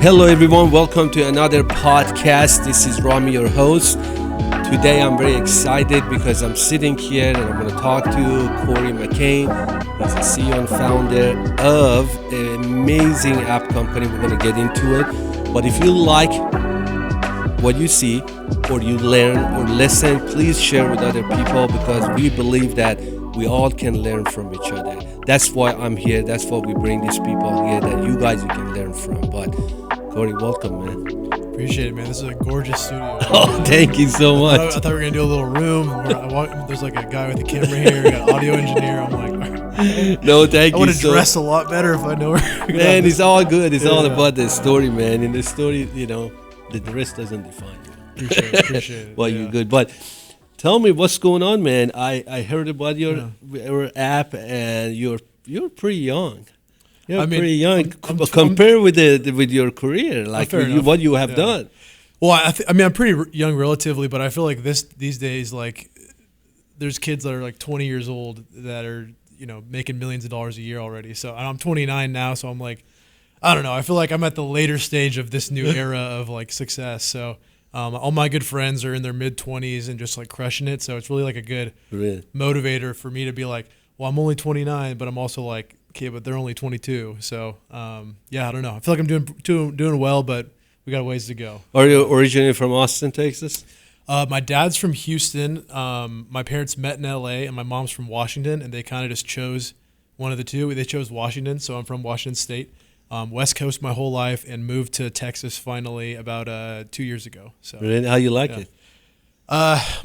Hello everyone, welcome to another podcast. This is Rami, your host. Today I'm very excited because I'm sitting here and I'm going to talk to Cory McKane. He's the CEO and founder of an amazing app company. We're going to get into it. But if you like what you see or you learn or listen, please share with other people because we believe that we all can learn from each other. That's why I'm here. That's why we bring these people here that you can learn from. But Cory, welcome, man. Appreciate it, man. This is a gorgeous studio. Oh, thank you so much. I thought we were going to do a little room. There's like a guy with a camera here, got an audio engineer. I'm like, no, thank you. I would have dressed a lot better if I know where man, it's all good. It's all about the story, man. In the story, the rest doesn't define you. Appreciate it. Well, you're good. But tell me what's going on, man. I heard about your app, and you're pretty young. You're pretty young compared with your career, like what you have done. Well, I'm pretty young relatively, but I feel like these days, like there's kids that are like 20 years old that are making millions of dollars a year already. So I'm 29 now, so I'm like, I don't know. I feel like I'm at the later stage of this new era of like success. So all my good friends are in their mid 20s and just like crushing it. So it's really like a good motivator for me to be like, well, I'm only 29, but I'm also like, okay, but they're only 22. So I don't know. I feel like I'm doing well, but we got a ways to go. Are you originally from Austin, Texas? My dad's from Houston. My parents met in LA, and my mom's from Washington, and they kind of just chose one of the two. They chose Washington, so I'm from Washington State. West Coast my whole life, and moved to Texas finally about 2 years ago. So really? How you like it?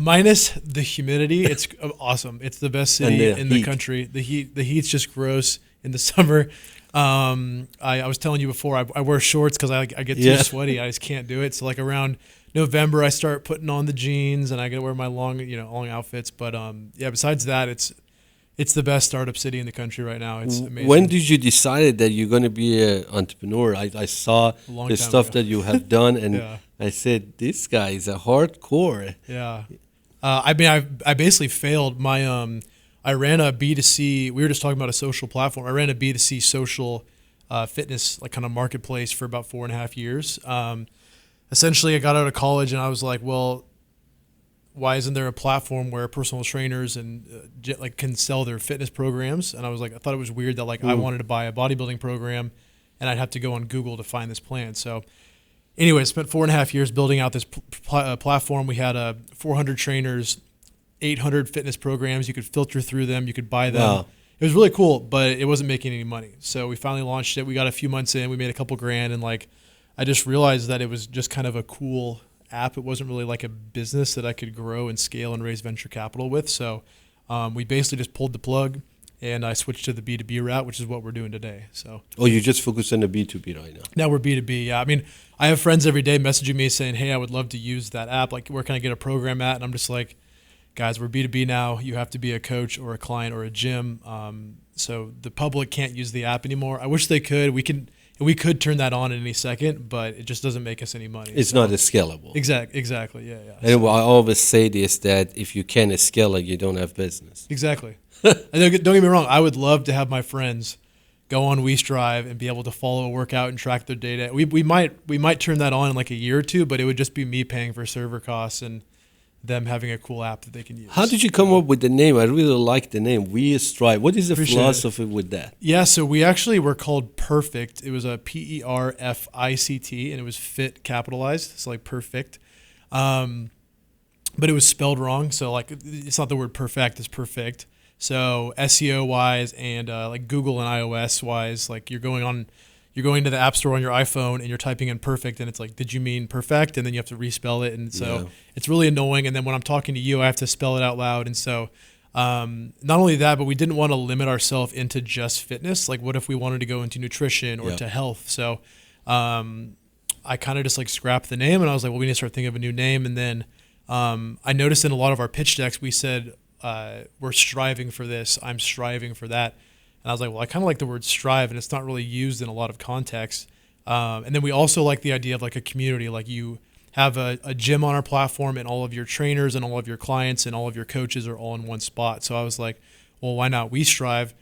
Minus the humidity, it's awesome. It's the best city in the country. The heat's just gross in the summer. I was telling you before, I wear shorts because I get too sweaty. I just can't do it. So like around November, I start putting on the jeans and I get to wear my long outfits. But besides that, it's the best startup city in the country right now. It's amazing. When did you decide that you're going to be an entrepreneur? I saw the stuff that you have done, and I said, this guy is a hardcore. Yeah. I basically failed. I ran a B2C, we were just talking about a social platform. I ran a B2C social fitness like kind of marketplace for about 4.5 years. Essentially, I got out of college and I was like, well, why isn't there a platform where personal trainers and can sell their fitness programs? And I was like, I thought it was weird that I wanted to buy a bodybuilding program and I'd have to go on Google to find this plan. So anyway, I spent 4.5 years building out this platform. We had 400 trainers, 800 fitness programs. You could filter through them. You could buy them. Wow. It was really cool, but it wasn't making any money. So we finally launched it. We got a few months in. We made a couple grand, and I just realized that it was just kind of a cool app. It wasn't really like a business that I could grow and scale and raise venture capital with. So we basically just pulled the plug, and I switched to the B2B route, which is what we're doing today. So you just focus on the B2B right now? Now we're B2B, yeah. I mean, I have friends every day messaging me saying, hey, I would love to use that app. Like, where can I get a program at? And I'm just like, guys, we're B2B now. You have to be a coach or a client or a gym. So the public can't use the app anymore. I wish they could. We could turn that on in any second, but it just doesn't make us any money. It's not as scalable. Exactly. Yeah. And I always say this, that if you can't scale it, you don't have business. Exactly. Don't get me wrong. I would love to have my friends go on WeStrive and be able to follow a workout and track their data. We might turn that on in like a year or two, but it would just be me paying for server costs and them having a cool app that they can use. How did you come up with the name? I really like the name, WeStrive. What is the philosophy with that? Yeah, so we actually were called PerFIcT. It was a PerFIcT, and it was fit capitalized, so like PerFIcT. But it was spelled wrong, so like it's not the word perfect, it's perfect. So SEO wise and like Google and iOS wise, like you're going to the App Store on your iPhone and you're typing in perfect and it's like, did you mean perfect? And then you have to respell it. And so it's really annoying. And then when I'm talking to you, I have to spell it out loud. And so not only that, but we didn't want to limit ourselves into just fitness. Like, what if we wanted to go into nutrition or to health? So I kind of just like scrapped the name and I was like, well, we need to start thinking of a new name. And then I noticed in a lot of our pitch decks, we said, we're striving for this. I'm striving for that. And I was like, well, I kind of like the word strive, and it's not really used in a lot of contexts. And then we also like the idea of like a community, like you have a gym on our platform and all of your trainers and all of your clients and all of your coaches are all in one spot. So I was like, well, why not WeStrive?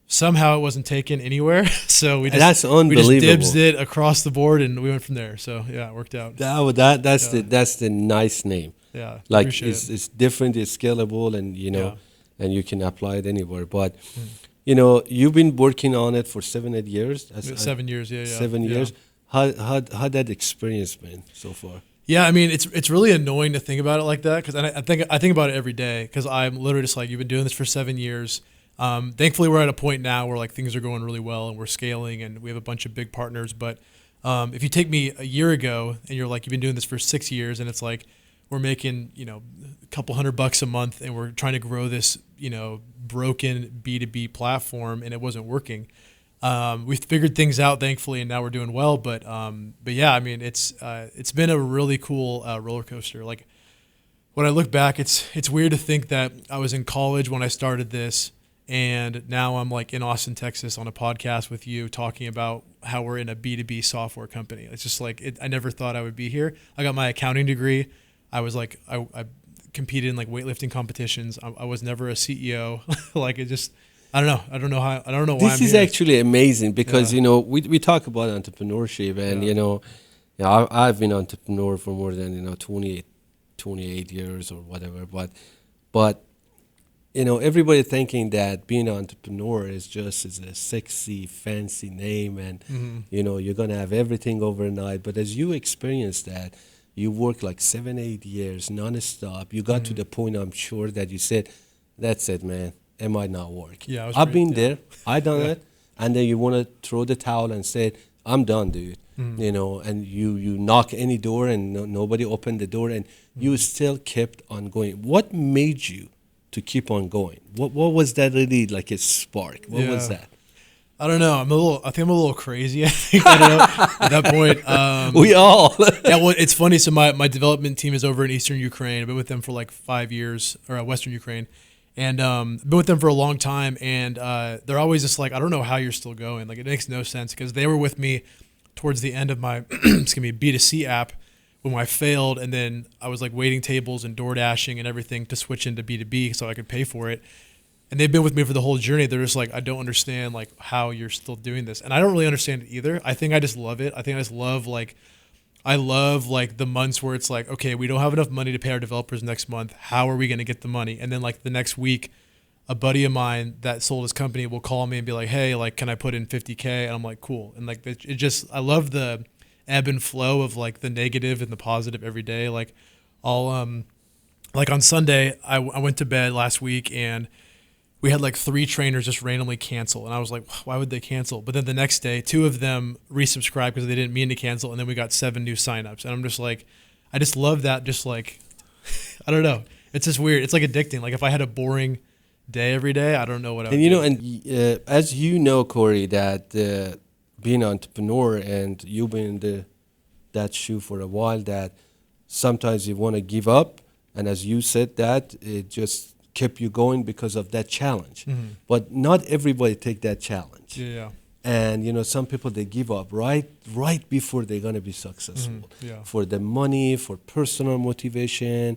somehow it wasn't taken anywhere. So That's we unbelievable. just dibsed it across the board, and we went from there. So yeah, it worked out. That's the nice name. Yeah, Like appreciate it. it's different, it's scalable, and Yeah. and you can apply it anywhere. But you've been working on it for 7-8 years. That's 7 years. Yeah, 7 years. How that experience been so far? Yeah, I mean, it's really annoying to think about it like that because I think about it every day because I'm literally just like, you've been doing this for 7 years. Thankfully, we're at a point now where like things are going really well and we're scaling and we have a bunch of big partners. But if you take me a year ago and you're like, you've been doing this for 6 years and it's like we're making a couple $100 a month and we're trying to grow this broken B2B platform and it wasn't working. We've figured things out, thankfully, and now we're doing well. But yeah, I mean, it's been a really cool roller coaster. Like when I look back, it's weird to think that I was in college when I started this, and now I'm like in Austin, Texas, on a podcast with you talking about how we're in a B2B software company. It's just like I never thought I would be here. I got my accounting degree. I was like I competed in like weightlifting competitions. I was never a CEO. Like it just. I don't know why. This is actually amazing because we talk about entrepreneurship and I've been an entrepreneur for more than 28 years or whatever. But everybody thinking that being an entrepreneur is a sexy, fancy name and you're gonna have everything overnight. But as you experience that, you work like 7-8 years nonstop. You got to the point, I'm sure, that you said, "That's it, man. It might not work." Yeah, I've been there. I done it, and then you want to throw the towel and say, "I'm done, dude." And you knock any door and nobody opened the door, and you still kept on going. What made you to keep on going? What was that really like a spark? What was that? I don't know. I think I'm a little crazy. I think I don't know at that point. We all. Yeah. Well, it's funny. So my development team is over in Eastern Ukraine. I've been with them for like 5 years, or Western Ukraine. And been with them for a long time, and they're always just like, I don't know how you're still going. Like, it makes no sense because they were with me towards the end of my B2C app when I failed, and then I was like waiting tables and door dashing and everything to switch into B2B so I could pay for it. And they've been with me for the whole journey. They're just like, I don't understand like how you're still doing this, and I don't really understand it either. I think I just love it. I think I just love like the months where it's like, okay, we don't have enough money to pay our developers next month. How are we going to get the money? And then like the next week, a buddy of mine that sold his company will call me and be like, hey, like, can I put in $50K? And I'm like, cool. And like, I love the ebb and flow of like the negative and the positive every day. Like I'll, like on Sunday, I went to bed last week and we had like 3 trainers just randomly cancel. And I was like, why would they cancel? But then the next day, 2 of them resubscribed because they didn't mean to cancel. And then we got 7 new signups. And I'm just like, I just love that. Just like, I don't know. It's just weird. It's like addicting. Like if I had a boring day every day, I don't know what I would do. And as you know, Cory, that being an entrepreneur and you've been in that shoe for a while, that sometimes you want to give up. And as you said that, it just kept you going because of that challenge. But not everybody take that challenge. Yeah. And some people, they give up right before they're going to be successful. Yeah. For the money, for personal motivation,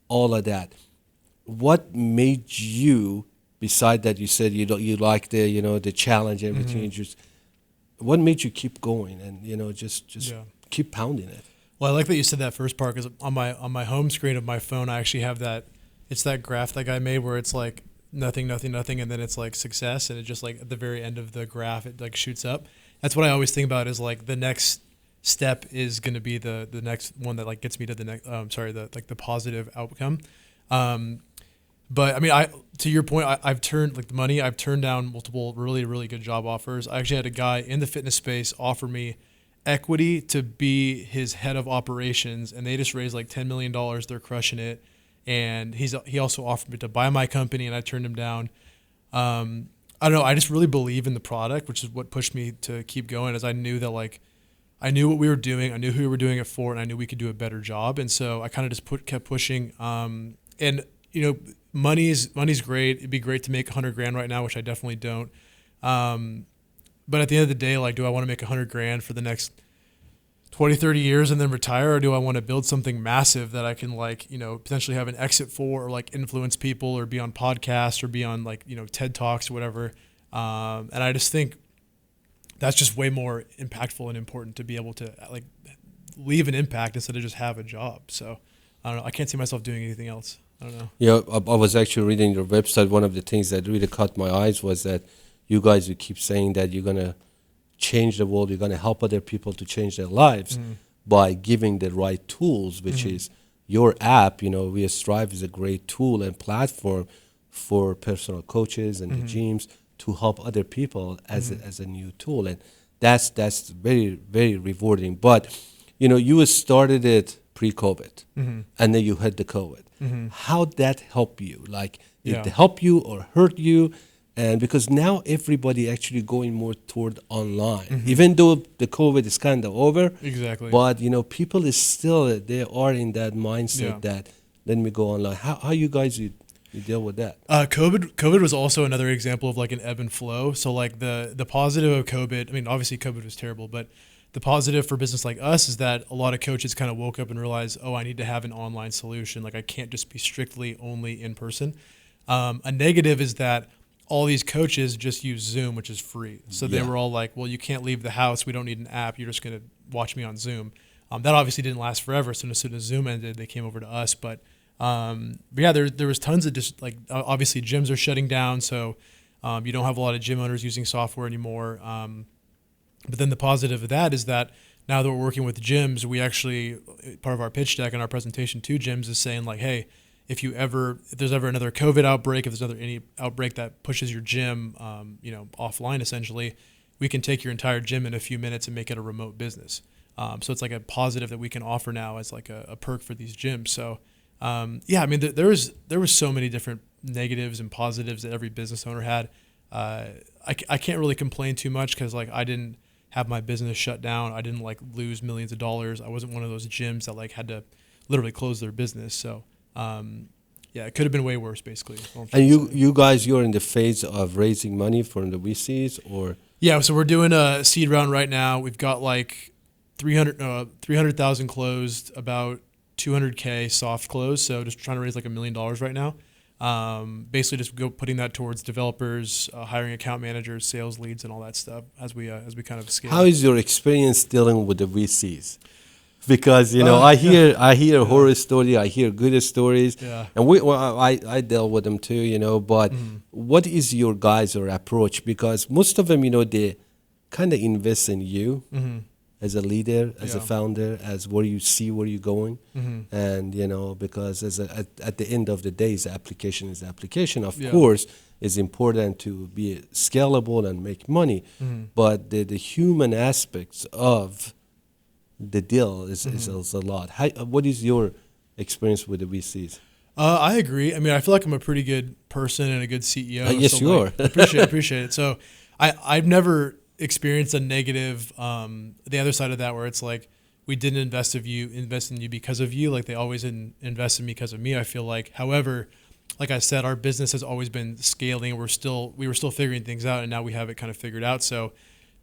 all of that. What made you, beside that you said you like the challenge, everything, what made you keep going and just keep pounding it? Well, I like that you said that first part because on my home screen of my phone, I actually have that. It's that graph that guy made where it's like nothing, nothing, nothing, and then it's like success, and it just like at the very end of the graph, it like shoots up. That's what I always think about is like the next step is going to be the next one that like gets me to the next. The positive outcome. But I mean, to your point, I've turned like the money. I've turned down multiple really, really good job offers. I actually had a guy in the fitness space offer me equity to be his head of operations, and they just raised like $10 million. They're crushing it. And he also offered me to buy my company, and I turned him down. I don't know. I just really believe in the product, which is what pushed me to keep going. As I knew that like I knew what we were doing, I knew who we were doing it for, and I knew we could do a better job. And so I kind of just kept pushing. And money's great. It'd be great to make $100,000 right now, which I definitely don't. But at the end of the day, like, do I want to make $100,000 for the next 20, 30 years and then retire, or do I want to build something massive that I can like, potentially have an exit for, or like influence people, or be on podcasts, or be on like, TED Talks or whatever? And I just think that's just way more impactful and important to be able to like leave an impact instead of just have a job. So I don't know. I can't see myself doing anything else. I don't know. Yeah, I was actually reading your website. One of the things that really caught my eyes was that you guys, you keep saying that you're going to change the world, you're going to help other people to change their lives by giving the right tools, which is your app. WeStrive is a great tool and platform for personal coaches and the gyms to help other people as a new tool. And that's very, very rewarding. But, you started it pre-COVID and then you had the COVID. How'd that help you? Like, did it help you or hurt you? And because now everybody actually going more toward online, even though the COVID is kind of over. Exactly. But, people is still, they are in that mindset that let me go online. How you guys, you deal with that? COVID was also another example of like an ebb and flow. So like the positive of COVID, I mean, obviously COVID was terrible, but the positive for business like us is that a lot of coaches kind of woke up and realized, oh, I need to have an online solution. Like I can't just be strictly only in person. A negative is that all these coaches just use Zoom, which is free. So they were all like, well, you can't leave the house. We don't need an app. You're just going to watch me on Zoom. That obviously didn't last forever. So as soon as Zoom ended, they came over to us. But yeah, there was tons of just like, obviously gyms are shutting down. So you don't have a lot of gym owners using software anymore. But then the positive of that is that now that we're working with gyms, we actually, part of our pitch deck and our presentation to gyms is saying like, hey, if there's ever another COVID outbreak, if there's any outbreak that pushes your gym, offline essentially, we can take your entire gym in a few minutes and make it a remote business. So it's like a positive that we can offer now as like a perk for these gyms. So I mean, there was so many different negatives and positives that every business owner had. I can't really complain too much because like I didn't have my business shut down. I didn't like lose millions of dollars. I wasn't one of those gyms that like had to literally close their business. So it could have been way worse basically. And you guys, you're in the phase of raising money from the VCs or? Yeah, so we're doing a seed round right now. We've got like 300,000 closed, about 200K soft close. So just trying to raise like $1 million right now. Basically just putting that towards developers, hiring account managers, sales leads, and all that stuff as we kind of scale. How is your experience dealing with the VCs? Because I hear horror story, I hear good stories, and I dealt with them too, But what is your guys' approach? Because most of them, they kind of invest in you as a leader, as a founder, as where you see where you're going, and because at the end of the day, the application is the application. Of course, it's important to be scalable and make money, but the human aspects of the deal is a lot. What is your experience with the VCs? I agree. I mean, I feel like I'm a pretty good person and a good CEO. Yes, you are. Appreciate it. So I've never experienced a negative, the other side of that where it's like, we didn't invest in you because of you. Like they always invest in me because of me, I feel like. However, like I said, our business has always been scaling. We were still figuring things out and now we have it kind of figured out. So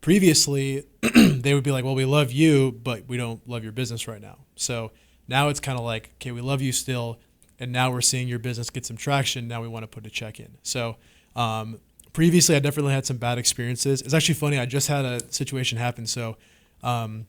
previously they would be like, well, we love you, but we don't love your business right now. So now it's kind of like, okay, we love you still. And now we're seeing your business get some traction. Now we want to put a check in. So, previously I definitely had some bad experiences. It's actually funny. I just had a situation happen. So, I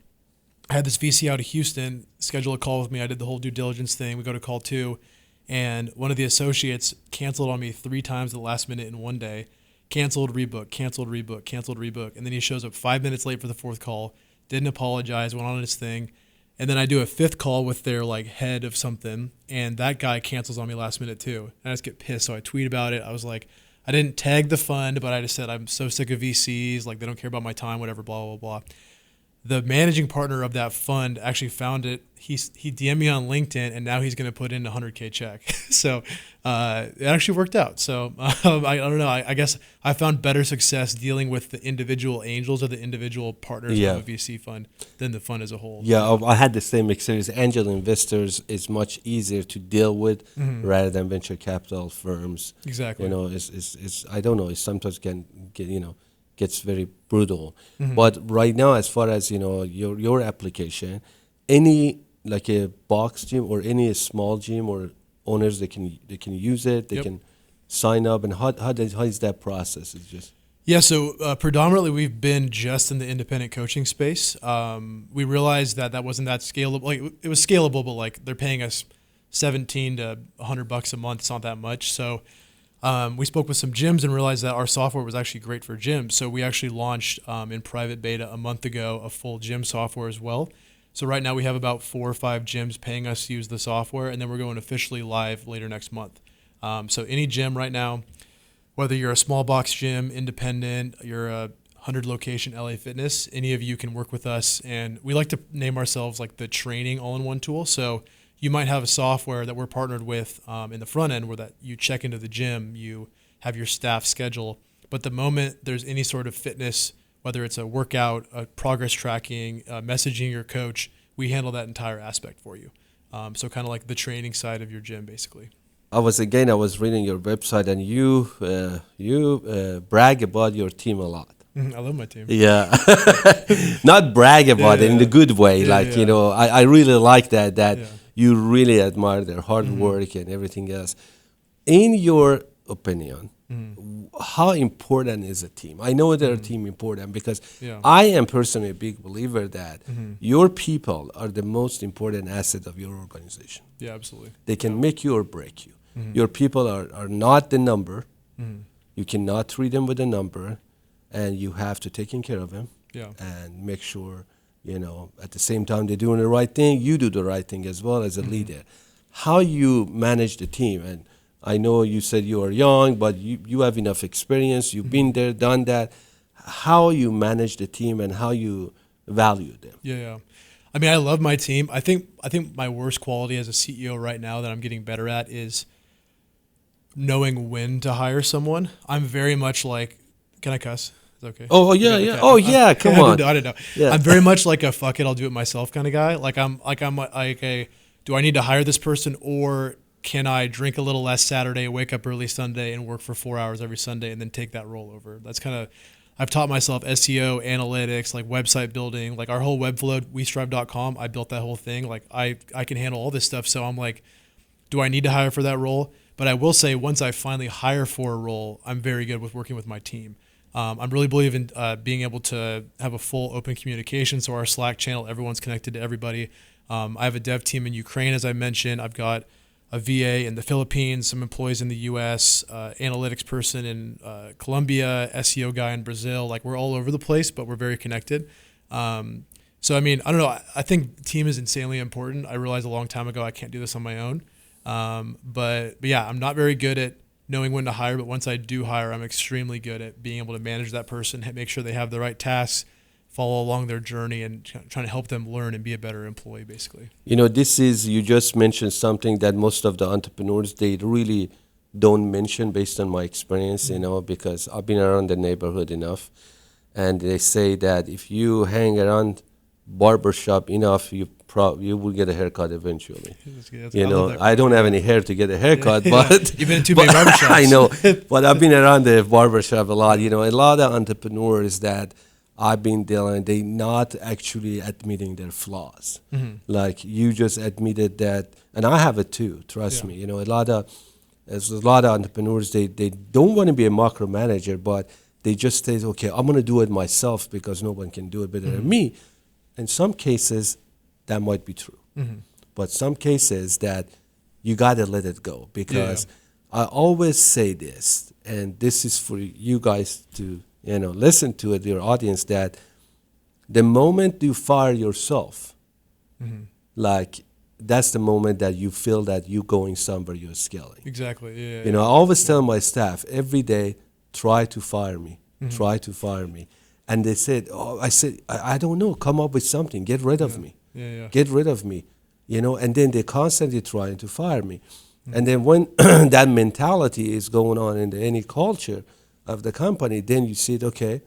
had this VC out of Houston schedule a call with me. I did the whole due diligence thing. We go to call 2 and one of the associates canceled on me 3 times at the last minute in one day. Canceled, rebook, canceled, rebook, canceled, rebook. And then he shows up 5 minutes late for the 4th call, didn't apologize, went on his thing. And then I do a 5th call with their like head of something, and that guy cancels on me last minute too. And I just get pissed. So I tweet about it. I was like, I didn't tag the fund, but I just said, I'm so sick of VCs. Like they don't care about my time, whatever, blah, blah, blah. The managing partner of that fund actually found it. He DM'd me on LinkedIn, and now he's going to put in a $100K check. So it actually worked out. So I don't know. I guess I found better success dealing with the individual angels or the individual partners of a VC fund than the fund as a whole. Yeah, I had the same experience. Angel investors is much easier to deal with rather than venture capital firms. Exactly. It's I don't know. It sometimes can get gets very brutal. But right now, as far as your application, any like a box gym or any small gym or owners they can use it, they can sign up, and how is that process? It's just Yeah, so predominantly we've been just in the independent coaching space. We realized that wasn't that scalable. Like it was scalable, but like they're paying us 17 to $100 a month. It's not that much. So we spoke with some gyms and realized that our software was actually great for gyms. So we actually launched in private beta a month ago a full gym software as well. So right now we have about 4 or 5 gyms paying us to use the software, and then we're going officially live later next month. So any gym right now, whether you're a small box gym, independent, you're a 100 location LA Fitness, any of you can work with us. And we like to name ourselves like the training all-in-one tool. So you might have a software that we're partnered with in the front end where that you check into the gym, you have your staff schedule. But the moment there's any sort of fitness, whether it's a workout, a progress tracking, messaging your coach, we handle that entire aspect for you. So kind of like the training side of your gym, basically. I was reading your website, and you brag about your team a lot. I love my team. Yeah, not brag about it in the good way. I really like that you really admire their hard work and everything else. In your opinion, how important is a team? I know that a team important because I am personally a big believer that your people are the most important asset of your organization. Yeah, absolutely. They can make you or break you. Your people are not the number. You cannot treat them with a number, and you have to take care of them and make sure, at the same time they're doing the right thing, you do the right thing as well as a leader. How you manage the team, and I know you said you are young, but you have enough experience. You've been there, done that. How you manage the team and how you value them. Yeah. I mean, I love my team. I think my worst quality as a CEO right now that I'm getting better at is knowing when to hire someone. I'm very much like, can I cuss? Is that okay? Oh yeah, okay. yeah. Oh yeah, come on. I didn't know. Yeah. I'm very much like a fuck it, I'll do it myself kind of guy. I'm like a, do I need to hire this person, or can I drink a little less Saturday, wake up early Sunday, and work for 4 hours every Sunday, and then take that role over? That's kind of, I've taught myself SEO, analytics, like website building, like our whole web flow, WeStrive.com. I built that whole thing. Like I can handle all this stuff. So I'm like, do I need to hire for that role? But I will say, once I finally hire for a role, I'm very good with working with my team. I'm really believe in being able to have a full open communication. So our Slack channel, everyone's connected to everybody. I have a dev team in Ukraine, as I mentioned. I've got a VA in the Philippines, some employees in the U.S., analytics person in Colombia, SEO guy in Brazil. Like we're all over the place, but we're very connected. So I mean, I don't know. I think team is insanely important. I realized a long time ago I can't do this on my own. But yeah, I'm not very good at knowing when to hire, but once I do hire, I'm extremely good at being able to manage that person, make sure they have the right tasks, follow along their journey, and trying to help them learn and be a better employee, basically. You just mentioned something that most of the entrepreneurs, they really don't mention based on my experience, because I've been around the neighborhood enough. And they say that if you hang around barbershop enough, you will get a haircut eventually. I don't have any hair to get a haircut, but you've been in too many barbershops. I know, but I've been around the barbershop a lot. A lot of entrepreneurs that I've been dealing, they not actually admitting their flaws. Like you just admitted that, and I have it too. Trust me. There's a lot of entrepreneurs. They don't want to be a micromanager, but they just say, okay, I'm going to do it myself because no one can do it better than me. In some cases, that might be true. But some cases that you got to let it go, because I always say this, and this is for you guys to listen to it, your audience, that the moment you fire yourself, like that's the moment that you feel that you're going somewhere, you're scaling. Exactly. I always tell my staff every day, try to fire me, try to fire me. And they said, I don't know, come up with something, get rid of me. Get rid of me, and then they're constantly trying to fire me. And then when that mentality is going on in any culture of the company, then you see it, okay,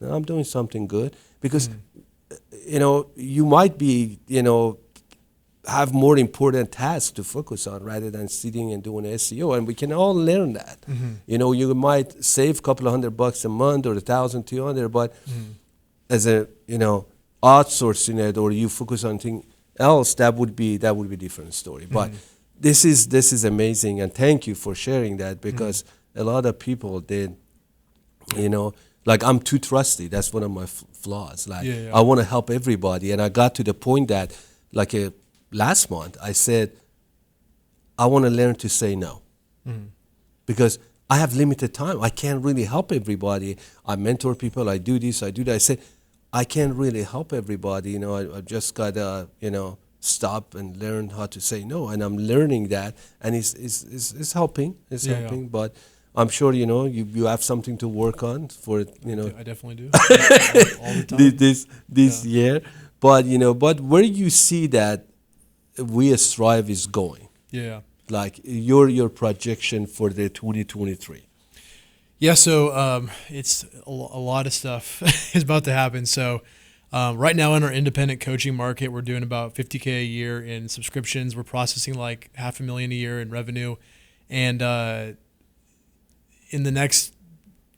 now I'm doing something good. Because, you might be, have more important tasks to focus on rather than sitting and doing SEO. And we can all learn that. You might save a couple of $100 a month or 1,200, but as a, outsourcing it, or you focus on something else, that would be a different story. But this is amazing, and thank you for sharing that, because a lot of people did, a Like I'm too trusty. That's one of my flaws. Like Yeah. I want to help everybody, and I got to the point that, like last month, I said I want to learn to say no, because I have limited time. I can't really help everybody. I mentor people. I do this. I do that. I said I can't really help everybody. You know, I just gotta stop and learn how to say no, and I'm learning that, and it's helping. It's helping, but. I'm sure you have something to work on for I definitely do all the time. this year, but where you see that WeStrive is going, like your projection for the 2023. Yeah, so it's a lot of stuff is about to happen. So right now in our independent coaching market, we're doing about $50K a year in subscriptions. We're processing like $500,000 a year in revenue, and in the next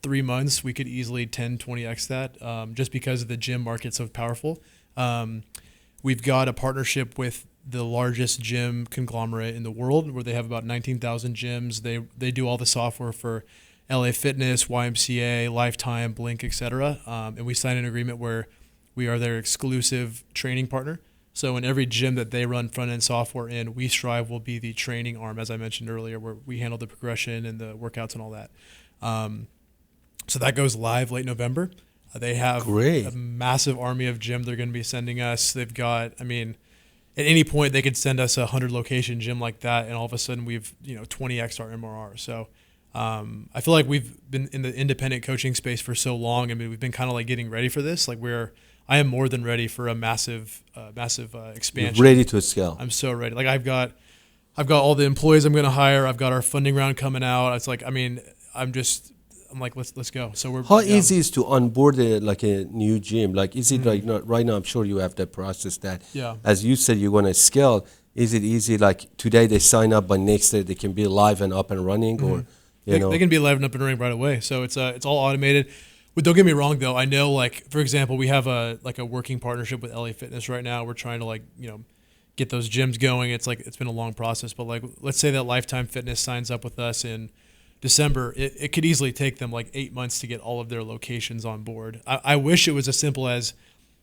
3 months, we could easily 20x that, just because of the gym market's so powerful. We've got a partnership with the largest gym conglomerate in the world, where they have about 19,000 gyms. They do all the software for LA Fitness, YMCA, Lifetime, Blink, etc. And we signed an agreement where we are their exclusive training partner. So in every gym that they run front-end software in, WeStrive will be the training arm, as I mentioned earlier, where we handle the progression and the workouts and all that. So that goes live late November. They have a massive army of gym they're going to be sending us. They've got, at any point they could send us a 100-location gym like that, and all of a sudden we've 20x our MRR. So I feel like we've been in the independent coaching space for so long. We've been kind of like getting ready for this. Like I am more than ready for a massive expansion. You're ready to scale. I'm so ready. Like I've got all the employees I'm going to hire. I've got our funding round coming out. It's like, I'm like, let's go. So we're. How easy is to onboard a new gym? Like, is it right now? I'm sure you have that process that. Yeah. As you said, you're going to scale. Is it easy? Like today they sign up, by next day they can be live and up and running, or they can be live and up and running right away. So it's all automated. But don't get me wrong, though. I know, like, for example, we have a working partnership with LA Fitness right now. We're trying to get those gyms going. It's been a long process, but like, let's say that Lifetime Fitness signs up with us in December. It could easily take them like 8 months to get all of their locations on board. I wish it was as simple as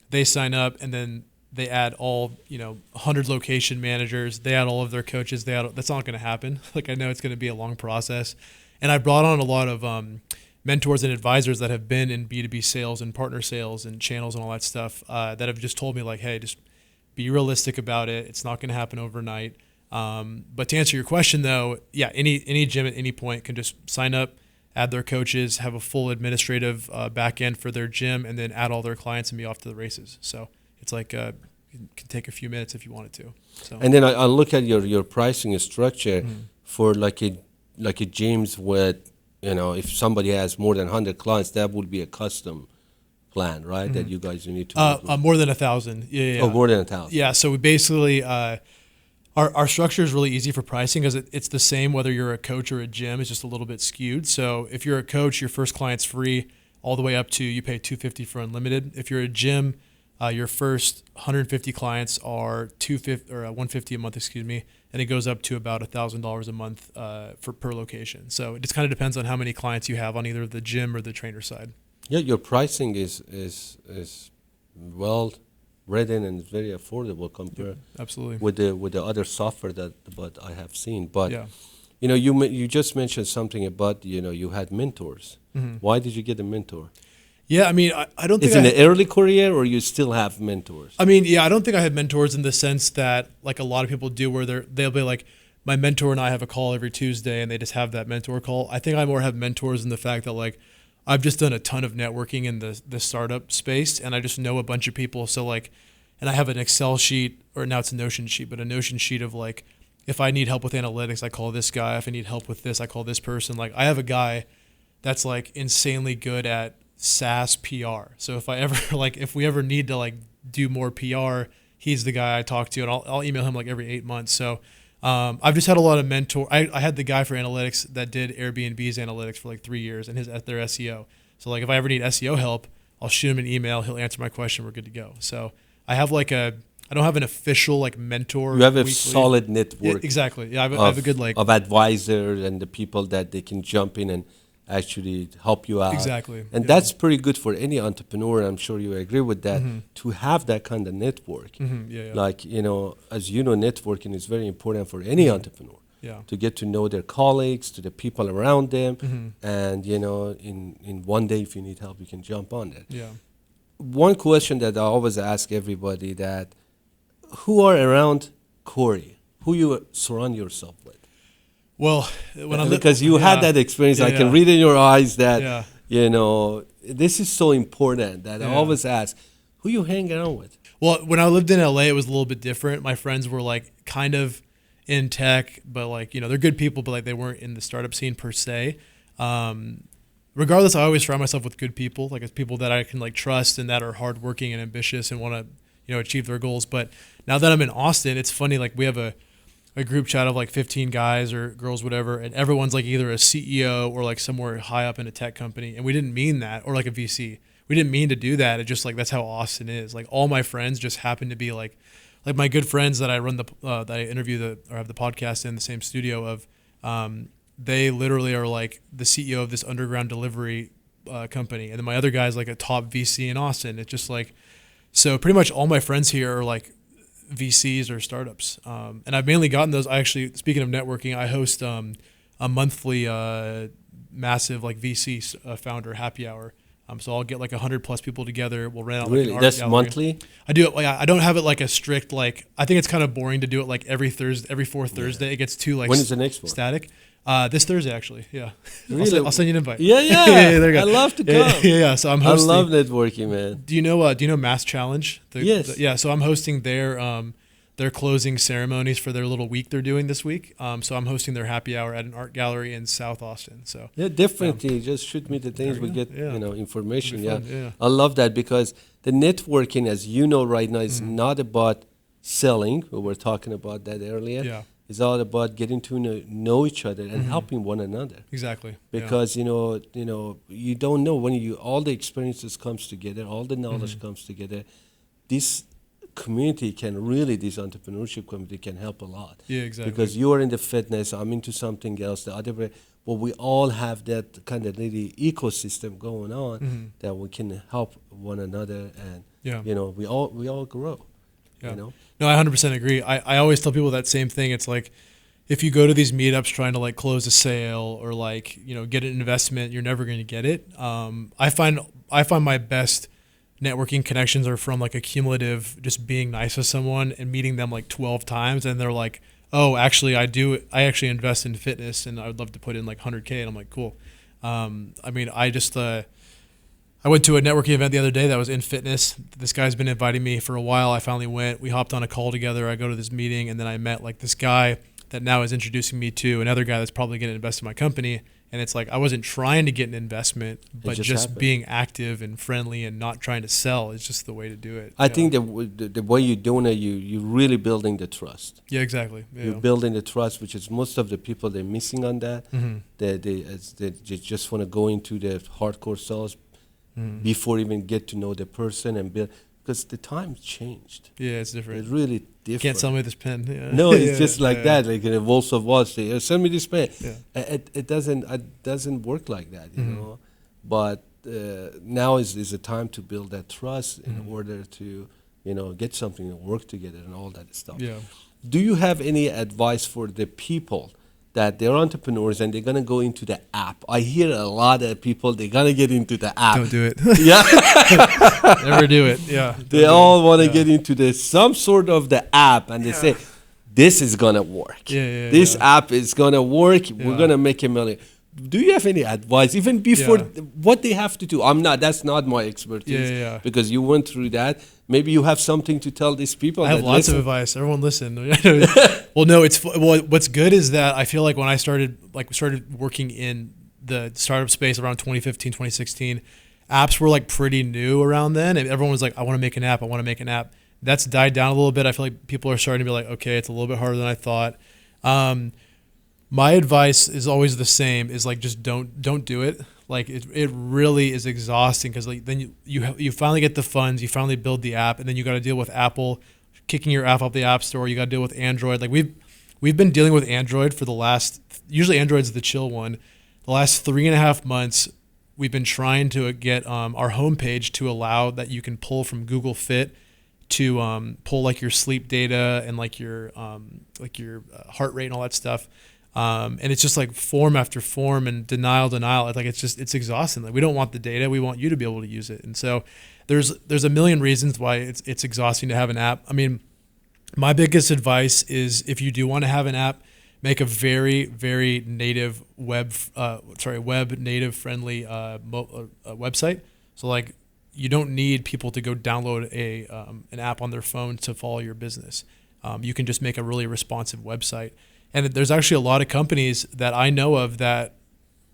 they sign up and then they add all 100 location managers. They add all of their coaches. That's not going to happen. Like, I know it's going to be a long process, and I brought on a lot of mentors and advisors that have been in B2B sales and partner sales and channels and all that stuff, that have just told me like, hey, just be realistic about it. It's not going to happen overnight. But to answer your question though, yeah, any gym at any point can just sign up, add their coaches, have a full administrative back end for their gym, and then add all their clients and be off to the races. So it's like it can take a few minutes if you wanted to. So. And then I look at your pricing structure for like a gyms with, if somebody has more than 100 clients, that would be a custom plan, right? That you guys need to more than 1,000. Yeah. Oh, more than 1,000. Yeah. So we basically our structure is really easy for pricing because it's the same whether you're a coach or a gym. It's just a little bit skewed. So if you're a coach, your first client's free, all the way up to you pay $250 for unlimited. If you're a gym, your first 150 clients are $150 a month, and it goes up to about $1,000 a month for per location. So it just kind of depends on how many clients you have on either the gym or the trainer side. Yeah, your pricing is well written and very affordable compared absolutely with the other software that I have seen. But you just mentioned something about you had mentors. Why did you get a mentor? Yeah, I don't think it's in the early career, or you still have mentors? I don't think I had mentors in the sense that like a lot of people do, where they'll be like, my mentor and I have a call every Tuesday, and they just have that mentor call. I think I more have mentors in the fact that like I've just done a ton of networking in the startup space, and I just know a bunch of people. So like, and I have an Excel sheet, or now it's a Notion sheet, but a Notion sheet of like, if I need help with analytics, I call this guy. If I need help with this, I call this person. Like I have a guy that's like insanely good at SaaS PR. So if I ever if we ever need to like do more PR, he's the guy I talk to, and I'll email him like every 8 months. So I've just had a lot of mentor. I had the guy for analytics that did Airbnb's analytics for like 3 years and at their SEO. So like if I ever need SEO help, I'll shoot him an email. He'll answer my question. We're good to go. So I have I don't have an official like mentor. You have a solid network. Yeah, exactly. Yeah, I have a good like of advisors and the people that they can jump in and actually help you out. Exactly. And Yeah. that's pretty good for any entrepreneur. I'm sure you agree with that, Mm-hmm. to have that kind of network. Mm-hmm. Yeah. Like, as you know, networking is very important for any entrepreneur. Yeah. To get to know their colleagues, to the people around them, Mm-hmm. and in one day, if you need help, you can jump on that. Yeah. One question that I always ask everybody, that who are around Cory, who you surround yourself with, Well, when I because you had that experience. I can read in your eyes that this is so important, that I always ask, who you hang around with. Well, when I lived in LA, it was a little bit different. My friends were like kind of in tech, but like, they're good people, but like they weren't in the startup scene per se. Regardless, I always surround myself with good people, like it's people that I can like trust and that are hardworking and ambitious and want to, achieve their goals. But now that I'm in Austin, it's funny, like we have a group chat of like 15 guys or girls, whatever, and everyone's like either a CEO or like somewhere high up in a tech company. And we didn't mean that, or like a VC. We didn't mean to do that. It just like, that's how Austin is. Like all my friends just happen to be like my good friends that I run that I interview or have the podcast in the same studio of, they literally are like the CEO of this underground delivery company. And then my other guy's like a top VC in Austin. It's just like, so pretty much all my friends here are like VCs or startups. And I've mainly gotten those. I actually, speaking of networking, I host a monthly massive like VC founder happy hour. So I'll get like 100 plus people together. We'll rent out like an art That's gallery. monthly? I do it. Like, I don't have it like a strict, like, I think it's kind of boring to do it like every fourth Thursday. It gets too like When is the next one? Static. This Thursday, actually. Yeah. Really? I'll send you an invite. Yeah. There you go. I love to come. Yeah. So I'm hosting. I love networking, man. Do you know Mass Challenge? Yes. Yeah. So I'm hosting their closing ceremonies for their little week they're doing this week. So I'm hosting their happy hour at an art gallery in South Austin. So yeah, definitely. Just shoot me the things. We get information. Yeah. Yeah. I love that, because the networking, as you know right now, is not about selling. We were talking about that earlier. Yeah. It's all about getting to know each other and helping one another. Exactly. Because you don't know when all the experiences comes together, all the knowledge comes together. This community this entrepreneurship community can help a lot. Yeah, exactly. Because you are into fitness, I'm into something else, the other way. But we all have that kind of little ecosystem going on that we can help one another, and we all grow. Yeah. No, I 100% agree. I always tell people that same thing. It's like, if you go to these meetups trying to like close a sale or like, get an investment, you're never going to get it. I find my best networking connections are from like a cumulative, just being nice to someone and meeting them like 12 times. And they're like, oh, actually I actually invest in fitness and I would love to put in like 100K. And I'm like, cool. I went to a networking event the other day that was in fitness. This guy's been inviting me for a while. I finally went. We hopped on a call together. I go to this meeting, and then I met like this guy that now is introducing me to another guy that's probably going to invest in my company. And it's like, I wasn't trying to get an investment, but just being active and friendly and not trying to sell is just the way to do it. I think the way you're doing it, you're really building the trust. Yeah, exactly. Yeah. You're building the trust, which is most of the people, they're missing on that. They just want to go into the hardcore sales before even get to know the person and build, because the time's changed. Yeah, it's different. It's really different. Can't sell me this pen. Yeah. No, it's just like that. Like in a Wolves of Wall Street, send me this pen. Yeah. It doesn't work like that, you know. But now is the time to build that trust in order to get something to work together and all that stuff. Yeah. Do you have any advice for the people that they're entrepreneurs and they're gonna go into the app? I hear a lot of people, they're gonna get into the app. Don't do it. Yeah. Never do it. Yeah. They all want to get into some sort of the app, and they say, this is gonna work. This app is gonna work. We're gonna make $1 million. Do you have any advice, even before what they have to do? That's not my expertise. Because you went through that. Maybe you have something to tell these people. I have lots of advice. Everyone listen. Well, no, what's good is that I feel like when I started working in the startup space around 2015, 2016, apps were like pretty new around then. And everyone was like, I want to make an app. I want to make an app. That's died down a little bit. I feel like people are starting to be like, okay, it's a little bit harder than I thought. My advice is always the same, is like, just don't do it. Like it really is exhausting, because like then you finally get the funds, you finally build the app, and then you got to deal with Apple kicking your app off the App Store. You got to deal with Android. Like we've been dealing with Android for the last, usually Android's the chill one. the last 3.5 months, we've been trying to get our homepage to allow that you can pull from Google Fit to pull like your sleep data and like your heart rate and all that stuff. And it's just like form after form and denial. Like it's exhausting. Like we don't want the data. We want you to be able to use it. And so there's a million reasons why it's exhausting to have an app. I mean, my biggest advice is if you do want to have an app, make a very, very native web native friendly website. So like you don't need people to go download an app on their phone to follow your business. You can just make a really responsive website. And there's actually a lot of companies that I know of that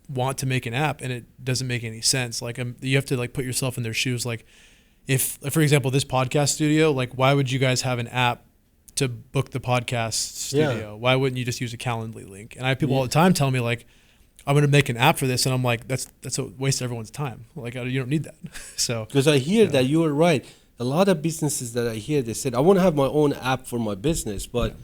want to make an app, and it doesn't make any sense. Like you have to like put yourself in their shoes. Like if, for example, this podcast studio, like why would you guys have an app to book the podcast studio? Yeah. Why wouldn't you just use a Calendly link? And I have people all the time telling me like, I'm going to make an app for this. And I'm like, that's a waste of everyone's time. Like you don't need that. So, because I hear that you are right. A lot of businesses that I hear, they said, I want to have my own app for my business, but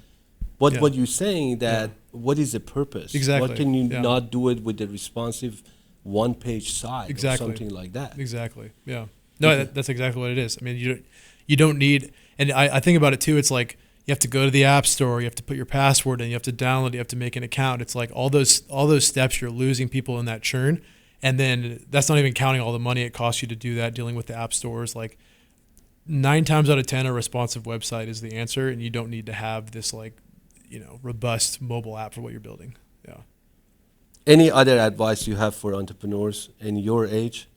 what you're saying that what is the purpose? Exactly. What can you not do it with the responsive one-page site or something like that? Exactly. Yeah. No, that's exactly what it is. I mean, you don't need, and I think about it too. It's like you have to go to the app store, you have to put your password in, you have to download, you have to make an account. It's like all those steps, you're losing people in that churn. And then that's not even counting all the money it costs you to do that, dealing with the app stores. Like 9 times out of 10, a responsive website is the answer, and you don't need to have this like, robust mobile app for what you're building. Yeah. Any other advice you have for entrepreneurs in your age?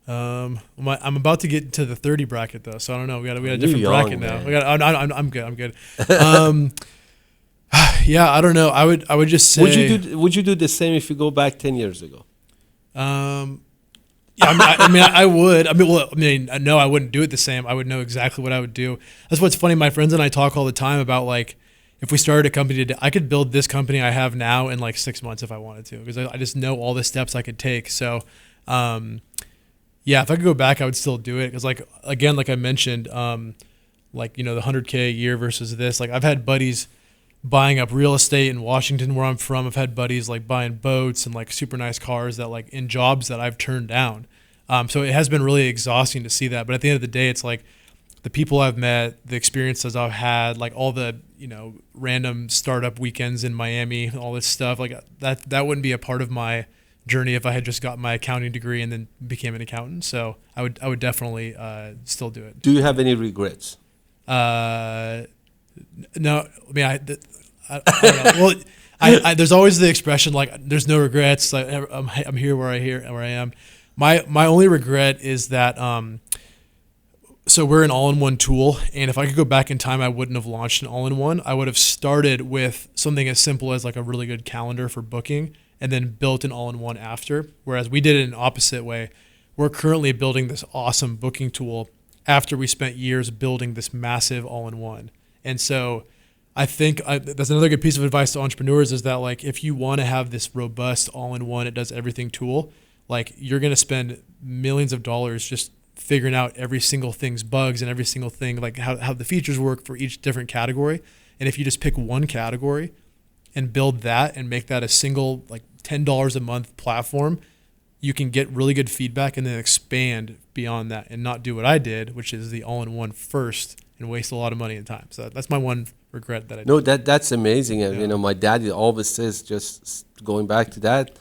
I'm about to get to the 30 bracket though, so I don't know. We got a different bracket now. I'm good. Yeah, I don't know. I would just say. Would you do the same if you go back 10 years ago? Yeah, I would. No, I wouldn't do it the same. I would know exactly what I would do. That's what's funny. My friends and I talk all the time about like, if we started a company today, I could build this company I have now in like 6 months if I wanted to, because I just know all the steps I could take. So, yeah, if I could go back, I would still do it. Because like I mentioned, the 100K a year versus this. Like I've had buddies buying up real estate in Washington where I'm from. I've had buddies like buying boats and like super nice cars that like in jobs that I've turned down. So it has been really exhausting to see that. But at the end of the day, it's like the people I've met, the experiences I've had, like all the, random startup weekends in Miami, all this stuff, like that wouldn't be a part of my journey if I had just got my accounting degree and then became an accountant. So I would definitely still do it. Do you have any regrets? No, I mean, I don't know. Well, there's always the expression like there's no regrets. Like, I'm here where I am. My only regret is that so we're an all-in-one tool, and if I could go back in time, I wouldn't have launched an all-in-one. I would have started with something as simple as like a really good calendar for booking, and then built an all-in-one after. Whereas we did it in an opposite way. We're currently building this awesome booking tool after we spent years building this massive all-in-one. And so I think that's another good piece of advice to entrepreneurs is that like if you want to have this robust all-in-one, it does everything tool, like you're going to spend millions of dollars just figuring out every single thing's bugs and every single thing, like how the features work for each different category. And if you just pick one category and build that and make that a single like $10 a month platform, you can get really good feedback and then expand beyond that and not do what I did, which is the all-in-one first and waste a lot of money and time. So that's my one regret that I did. No, that's amazing. Yeah. My dad always says, just going back to that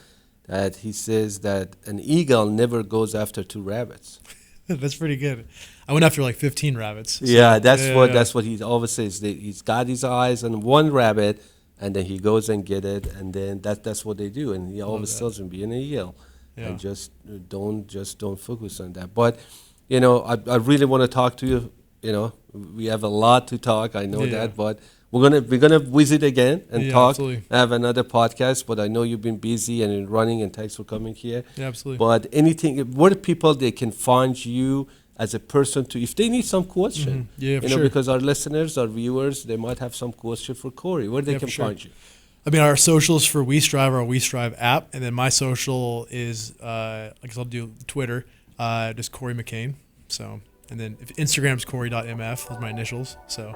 he says that an eagle never goes after 2 rabbits. That's pretty good. I went after like 15 rabbits. So that's what he always says. He's got his eyes on one rabbit, and then he goes and get it, and then that's what they do. And he always tells him, be an eagle, and just don't focus on that. But I really want to talk to you. We have a lot to talk. I know that, but we're gonna visit again and talk. Absolutely. Have another podcast. But I know you've been busy and running, and thanks for coming here. Yeah, absolutely. But what people they can find you as a person to, if they need some question, because our listeners, our viewers, they might have some question for Cory. Where they can find you? I mean, our socials for WeStrive are our WeStrive app, and then my social is I guess I'll do Twitter, just Cory McKane. So. And then if Instagram's Cory.mf, those are my initials. So,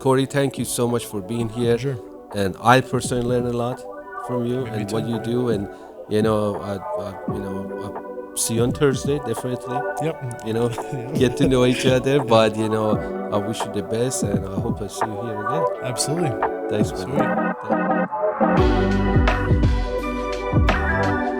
Cory, thank you so much for being here. Sure. And I personally learned a lot from you and what you do. And See you on Thursday, definitely. Yep. Get to know each other. But I wish you the best, and I hope I see you here again. Absolutely. Thanks, man. Sweet.